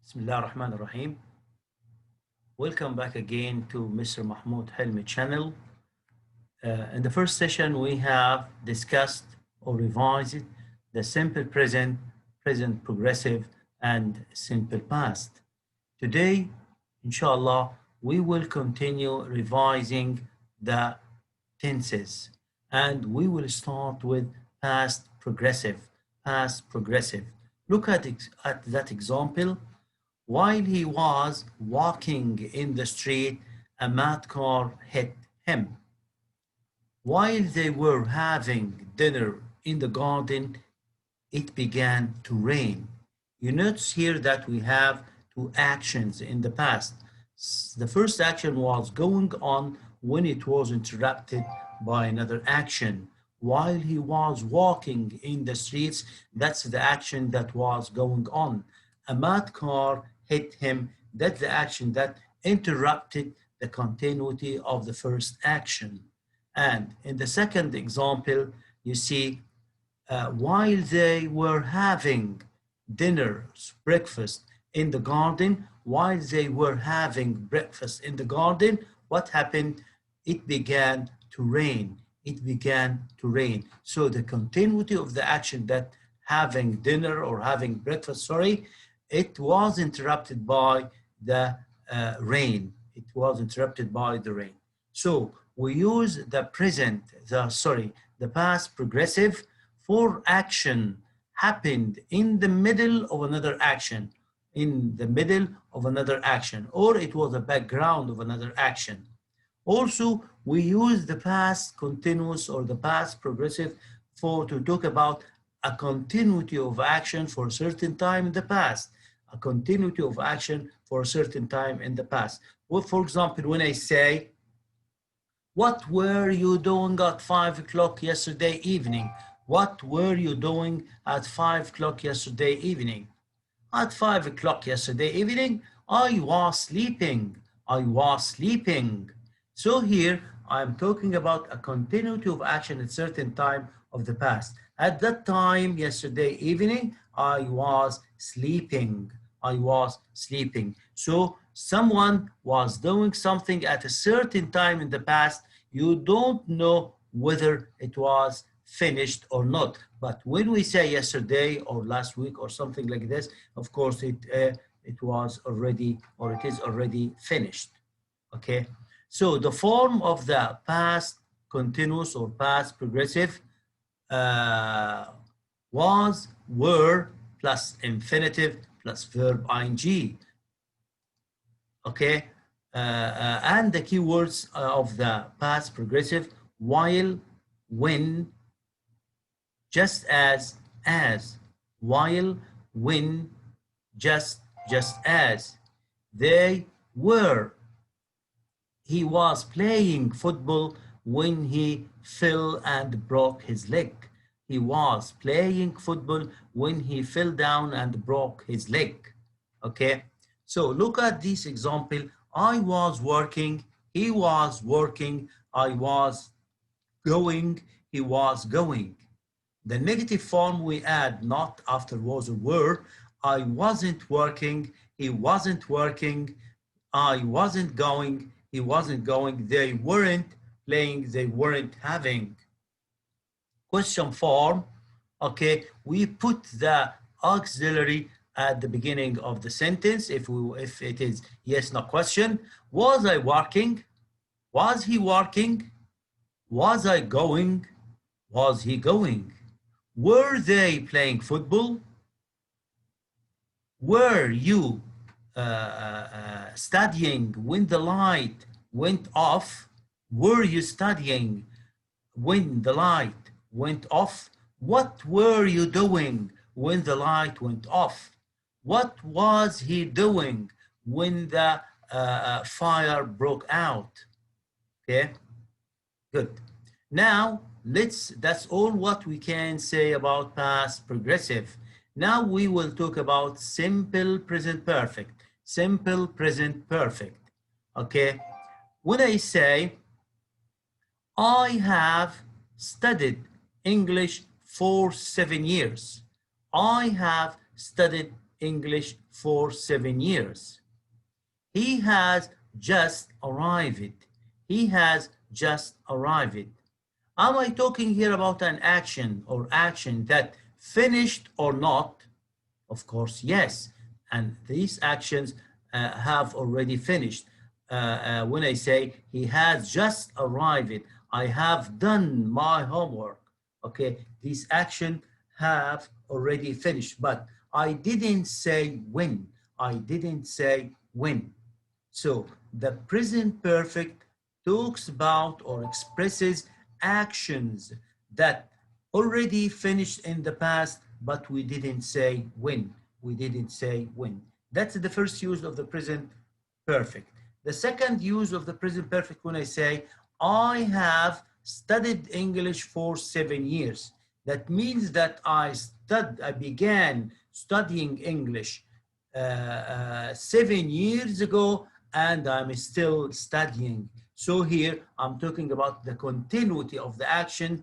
Bismillah ar-Rahman ar-Rahim. Welcome back again to Mr. Mahmoud Helmi channel. In the first session, we have discussed or revised the simple present, present progressive, and simple past. Today, inshallah, we will continue revising the tenses, and we will start with past progressive, past progressive. Look at that example. While he was walking in the street, a mad car hit him. While they were having dinner in the garden, it began to rain. You notice here that we have two actions in the past. The first action was going on when it was interrupted by another action. While he was walking in the streets, that's the action that was going on. A mad car hit him. That's the action that interrupted the continuity of the first action. And in the second example, you see, while they were having breakfast in the garden, while they were having breakfast in the garden, what happened? It began to rain. It began to rain. So the continuity of the action that having dinner or having breakfast, it was interrupted by the rain. It was interrupted by the rain. So we use the past progressive for action happened in the middle of another action, or it was a background of another action. Also, we use the past continuous or the past progressive to talk about a continuity of action for a certain time in the past, a continuity of action for a certain time in the past. Well, for example, when I say, what were you doing at 5 o'clock yesterday evening? What were you doing at 5 o'clock yesterday evening? At 5 o'clock yesterday evening, I was sleeping. I was sleeping. So here, I'm talking about a continuity of action at a certain time of the past. At that time, yesterday evening, I was sleeping. I was sleeping. So someone was doing something at a certain time in the past. You don't know whether it was finished or not. But when we say yesterday or last week or something like this, of course, it was already, or it is already finished. Okay. So the form of the past continuous or past progressive was, were, plus infinitive, plus verb ing. Okay, and the keywords of the past progressive: while, when, just as, while, when, just as. They were. He was playing football when he fell and broke his leg. He was playing football when he fell down and broke his leg. Okay, so look at this example. I was working, he was working, I was going, he was going. The negative form we add not after was or were. I wasn't working, he wasn't working, I wasn't going, he wasn't going, they weren't playing, they weren't having. Question form, okay, we put the auxiliary at the beginning of the sentence if it is yes, no question. Was I working? Was he working? Was I going? Was he going? Were they playing football? Were you studying when the light went off? Were you studying when the light went off? What were you doing when the light went off? What was he doing when the fire broke out? Okay, good. Now, that's all what we can say about past progressive. Now we will talk about simple present perfect. Simple present perfect. Okay, when I say, I have studied English for 7 years. I have studied English for 7 years. He has just arrived. He has just arrived. Am I talking here about an action or action that finished or not? Of course, yes. And these actions have already finished. When I say he has just arrived, I have done my homework. Okay, these actions have already finished, but I didn't say when. I didn't say when. So the present perfect talks about or expresses actions that already finished in the past, but we didn't say when. We didn't say when. That's the first use of the present perfect. The second use of the present perfect, when I say, I have studied English for 7 years. That means that I began studying English 7 years ago, and I'm still studying. So here I'm talking about the continuity of the action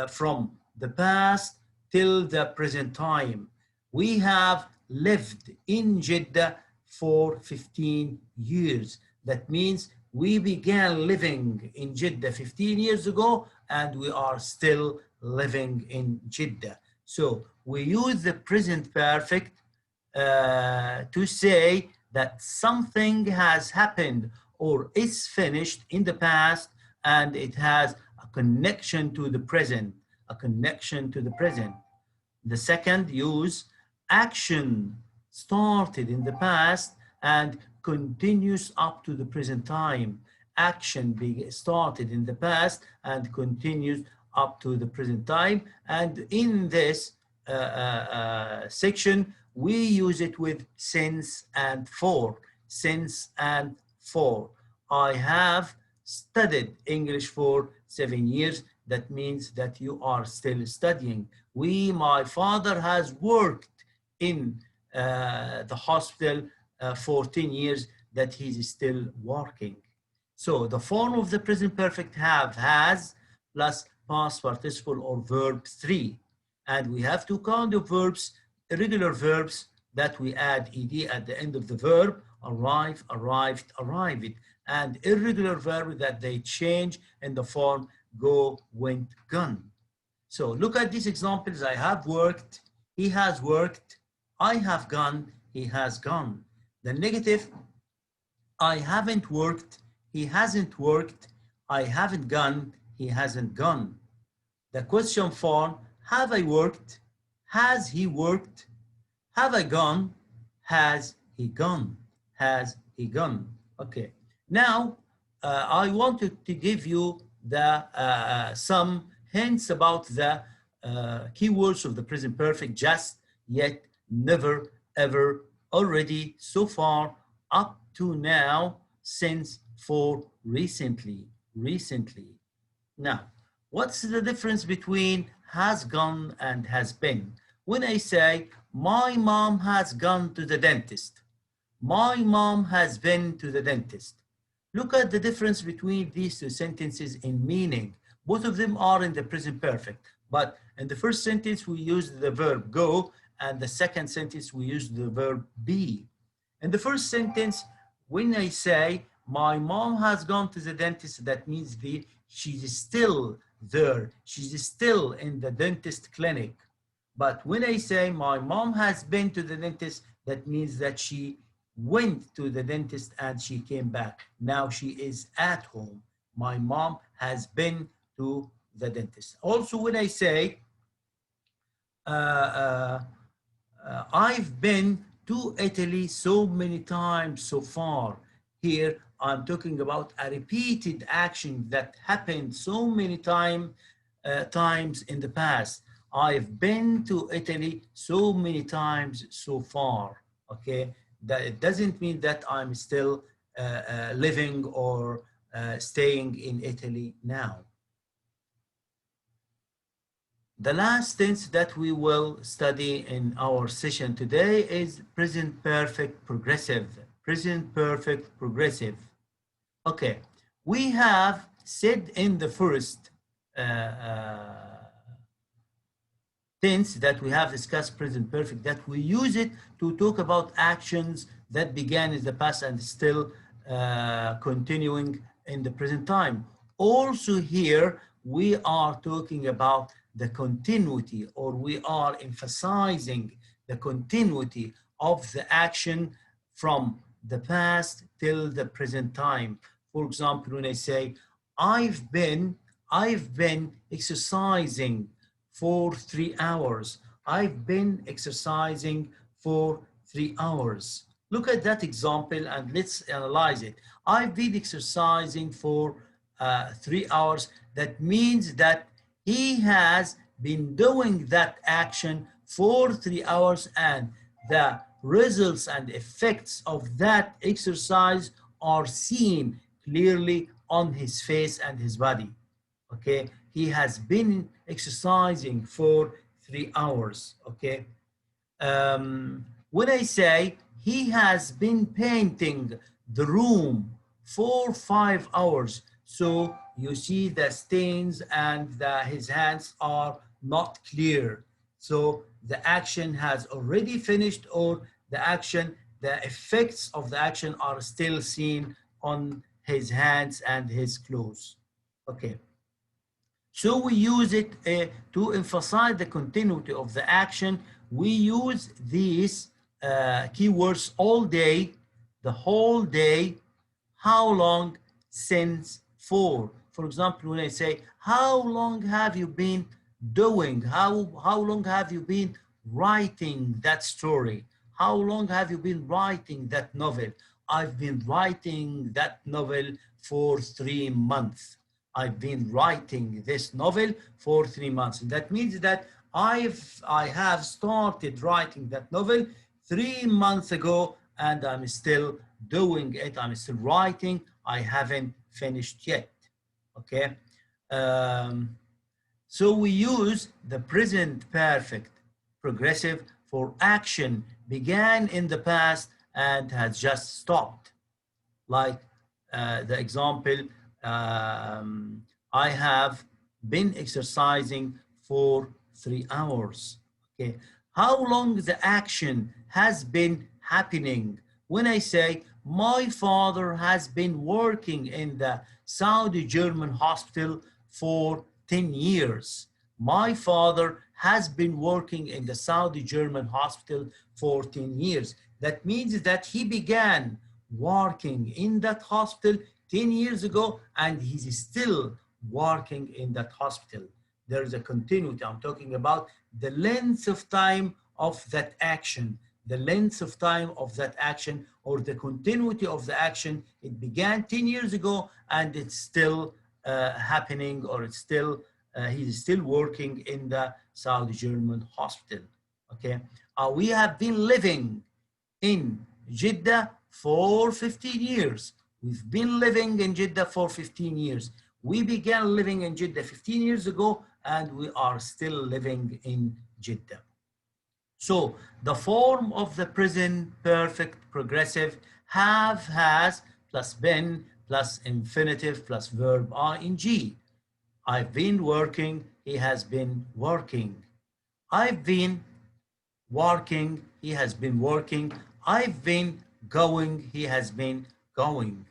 from the past till the present time. We have lived in Jeddah for 15 years. That means we began living in Jeddah 15 years ago, and we are still living in Jeddah. So we use the present perfect to say that something has happened or is finished in the past, and it has a connection to the present, a connection to the present. The second use, action started in the past and continues up to the present time. Action started in the past and continues up to the present time. And in this section, we use it with since and for. Since and for. I have studied English for 7 years. That means that you are still studying. My father has worked in the hospital for 10 years, that he's still working. So the form of the present perfect have has plus past participle or verb 3. And we have two kind of verbs, irregular verbs that we add ed at the end of the verb, arrive, arrived, arrived, and irregular verb that they change in the form go, went, gone. So look at these examples. I have worked, he has worked, I have gone, he has gone. The negative, I haven't worked, he hasn't worked, I haven't gone, he hasn't gone. The question form, have I worked, has he worked, have I gone, has he gone, has he gone. Okay, now I wanted to give you some hints about the keywords of the present perfect: just, yet, never, ever, already, so far, up to now, since, for, recently, recently. Now, what's the difference between has gone and has been? When I say, my mom has gone to the dentist, my mom has been to the dentist. Look at the difference between these two sentences in meaning. Both of them are in the present perfect, but in the first sentence we use the verb go, and the second sentence we use the verb be. In the first sentence, when I say my mom has gone to the dentist, that means she's still there. She's still in the dentist clinic. But when I say my mom has been to the dentist, that means that she went to the dentist and she came back. Now she is at home. My mom has been to the dentist. Also, when I say I've been to Italy so many times so far, here I'm talking about a repeated action that happened so many times in the past. I've been to Italy so many times so far. Okay, that it doesn't mean that I'm still living or staying in Italy now. The last tense that we will study in our session today is present perfect progressive. Present perfect progressive. Okay, we have said in the first tense that we have discussed, present perfect, that we use it to talk about actions that began in the past and still continuing in the present time. Also here, we are talking about the continuity, or we are emphasizing the continuity of the action from the past till the present time. For example, when I say, I've been exercising for 3 hours. I've been exercising for 3 hours. Look at that example and let's analyze it. I've been exercising for 3 hours. That means that he has been doing that action for 3 hours, and the results and effects of that exercise are seen clearly on his face and his body. Okay, he has been exercising for 3 hours. Okay, when I say he has been painting the room for 5 hours, so you see the stains and his hands are not clear. So the action has already finished, or the effects of the action are still seen on his hands and his clothes. Okay. So we use it to emphasize the continuity of the action. We use these keywords all day, the whole day, how long, since, for. For example, when I say, how long have you been doing? How long have you been writing that story? How long have you been writing that novel? I've been writing that novel for 3 months. I've been writing this novel for 3 months. And that means that I have started writing that novel 3 months ago, and I'm still doing it. I'm still writing. I haven't finished yet. Okay. So we use the present perfect progressive for action began in the past and has just stopped. Like the example, I have been exercising for 3 hours. Okay, how long the action has been happening? When I say my father has been working in the Saudi German hospital for 10 years. My father has been working in the Saudi German hospital for 10 years. That means that he began working in that hospital 10 years ago, and he's still working in that hospital. There is a continuity. I'm talking about the length of time of that action, the length of time of that action, or the continuity of the action. It began 10 years ago and it's still happening, or it's still, he's still working in the Saudi German hospital. Okay, we have been living in Jeddah for 15 years. We've been living in Jeddah for 15 years. We began living in Jeddah 15 years ago, and we are still living in Jeddah. So the form of the present perfect progressive have, has, plus been, plus infinitive, plus verb ing. I've been working, he has been working. I've been working, he has been working. I've been going, he has been going.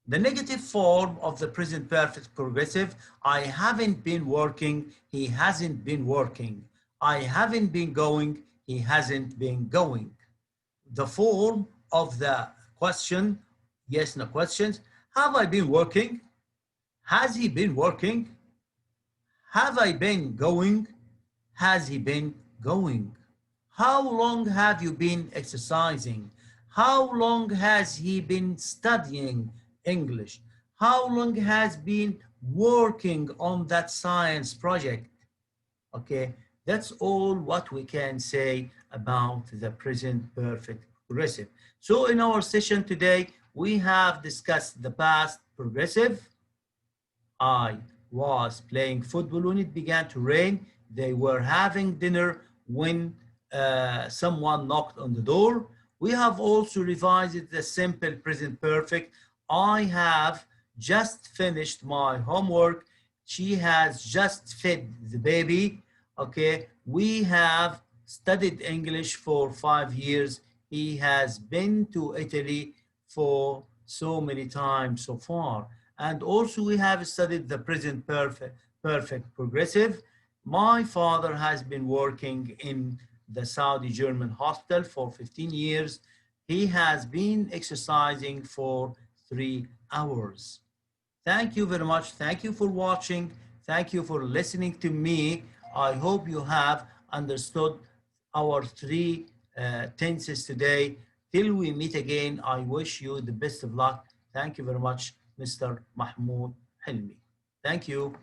The negative form of the present perfect progressive, I haven't been working, he hasn't been working. I haven't been going, he hasn't been going. The form of the question, yes, no questions. Have I been working? Has he been working? Have I been going? Has he been going? How long have you been exercising? How long has he been studying English? How long has been working on that science project? Okay, that's all what we can say about the present perfect progressive. So in our session today, we have discussed the past progressive. I was playing football when it began to rain. They were having dinner when someone knocked on the door. We have also revised the simple present perfect. I have just finished my homework. She has just fed the baby. Okay, we have studied English for 5 years. He has been to Italy for so many times so far. And also we have studied the present perfect progressive. My father has been working in the Saudi German hospital for 15 years. He has been exercising for 3 hours. Thank you very much. Thank you for watching. Thank you for listening to me. I hope you have understood our three tenses today. Till we meet again, I wish you the best of luck. Thank you very much, Mr. Mahmoud Hilmi. Thank you.